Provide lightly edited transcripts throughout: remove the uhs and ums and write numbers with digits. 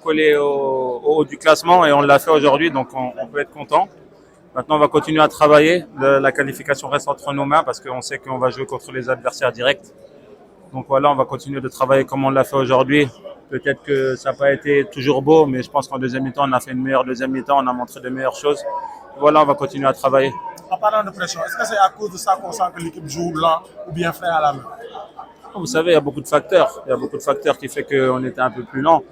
recoller au haut du classement et on l'a fait aujourd'hui, donc on peut être content. Maintenant, on va continuer à travailler. La qualification reste entre nos mains parce qu'on sait qu'on va jouer contre les adversaires directs. Donc voilà, on va continuer de travailler comme on l'a fait aujourd'hui. Peut-être que ça n'a pas été toujours beau, mais je pense qu'en deuxième mi-temps, on a fait une meilleure deuxième mi-temps, on a montré de meilleures choses. Voilà, on va continuer à travailler. En parlant de pression, est-ce que c'est à cause de ça qu'on sent que l'équipe joue lent ou bien frein à la main? Vous savez, il y a beaucoup de facteurs. Il y a beaucoup de facteurs qui font qu'on était un peu plus lent.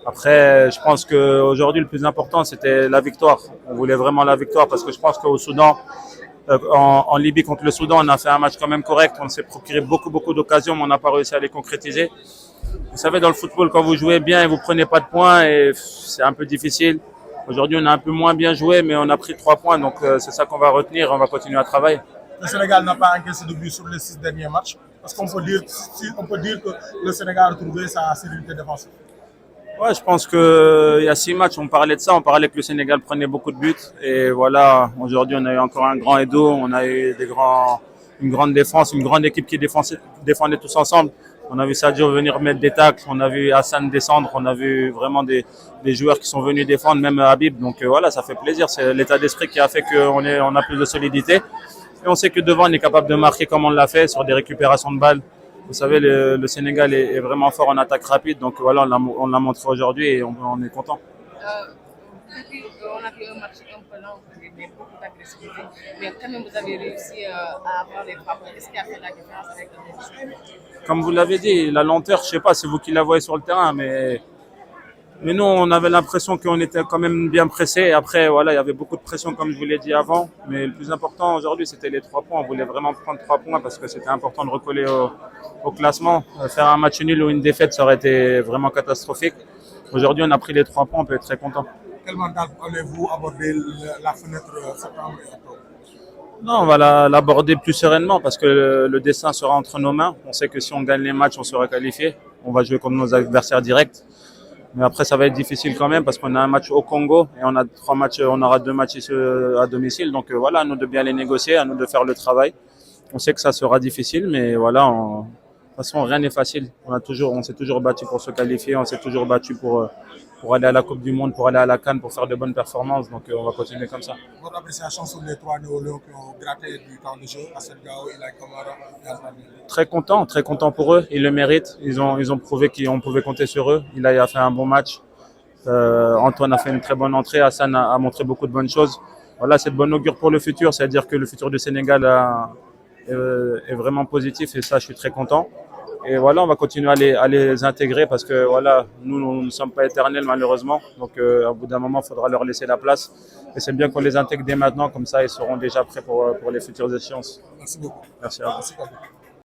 Après, je pense qu'aujourd'hui, le plus important, c'était la victoire. On voulait vraiment la victoire parce que je pense qu'au Soudan, en Libye contre le Soudan, on a fait un match quand même correct. On s'est procuré beaucoup d'occasions, mais on n'a pas réussi à les concrétiser. Vous savez, dans le football, quand vous jouez bien et vous prenez pas de points, et c'est un peu difficile. Aujourd'hui, on a un peu moins bien joué, mais on a pris 3 points. Donc, c'est ça qu'on va retenir. On va continuer à travailler. Le Sénégal n'a pas encaissé de but sur les 6 derniers matchs. Est-ce qu'on peut dire, on peut dire que le Sénégal a retrouvé sa sérénité défensive? Ouais, je pense qu'il y a 6 matchs, on parlait de ça. On parlait que le Sénégal prenait beaucoup de buts. Et voilà, aujourd'hui, on a eu encore un grand Edo. On a eu une grande défense, une grande équipe qui défendait tous ensemble. On a vu Sadio venir mettre des tacles. On a vu Hassan descendre. On a vu vraiment des joueurs qui sont venus défendre, même Habib. Donc voilà, ça fait plaisir. C'est l'état d'esprit qui a fait qu'on a plus de solidité. Et on sait que devant, on est capable de marquer comme on l'a fait sur des récupérations de balles. Vous savez, le Sénégal est vraiment fort en attaque rapide. Donc voilà, on l'a montré aujourd'hui et on est content. On a fait un match un peu lent, mais beaucoup d'agressivité. Mais quand même, vous avez réussi à avoir les 3 points. Qu'est-ce qui a fait la différence avec le Comme vous l'avez dit, la lenteur, je ne sais pas, c'est vous qui la voyez sur le terrain, mais nous, on avait l'impression qu'on était quand même bien pressé. Après, voilà, il y avait beaucoup de pression, comme je vous l'ai dit avant. Mais le plus important aujourd'hui, c'était les 3 points. On voulait vraiment prendre 3 points parce que c'était important de recoller au classement. Faire un match nul ou une défaite, ça aurait été vraiment catastrophique. Aujourd'hui, on a pris les 3 points, on peut être très content. Quel mental allez-vous aborder la fenêtre septembre et octobre? Non, on va l'aborder plus sereinement parce que le destin sera entre nos mains. On sait que si on gagne les matchs, on sera qualifié. On va jouer contre nos adversaires directs. Mais après, ça va être difficile quand même parce qu'on a un match au Congo et on aura 2 matchs ici à domicile. Donc voilà, à nous de bien les négocier, à nous de faire le travail. On sait que ça sera difficile, mais voilà, de toute façon, rien n'est facile. On s'est toujours battu pour se qualifier, on s'est toujours battu pour aller à la Coupe du Monde, pour aller à la CAN, pour faire de bonnes performances. Donc on va continuer comme ça. Votre appréciation sur les 3 néo-léons qui ont gratté du temps de jeu, Assel Gao, Ilaï Kamara et Azman? Très content pour eux. Ils le méritent. Ils ont prouvé qu'on pouvait compter sur eux. Ilaï a fait un bon match. Antoine a fait une très bonne entrée. Hassan a montré beaucoup de bonnes choses. Voilà, c'est de bon augure pour le futur. C'est-à-dire que le futur du Sénégal est vraiment positif et ça, je suis très content. Et voilà, on va continuer à les intégrer parce que voilà, nous ne sommes pas éternels malheureusement. Donc, au bout d'un moment, il faudra leur laisser la place. Et c'est bien qu'on les intègre dès maintenant, comme ça, ils seront déjà prêts pour les futures échéances. Merci beaucoup. Merci à vous. Merci beaucoup.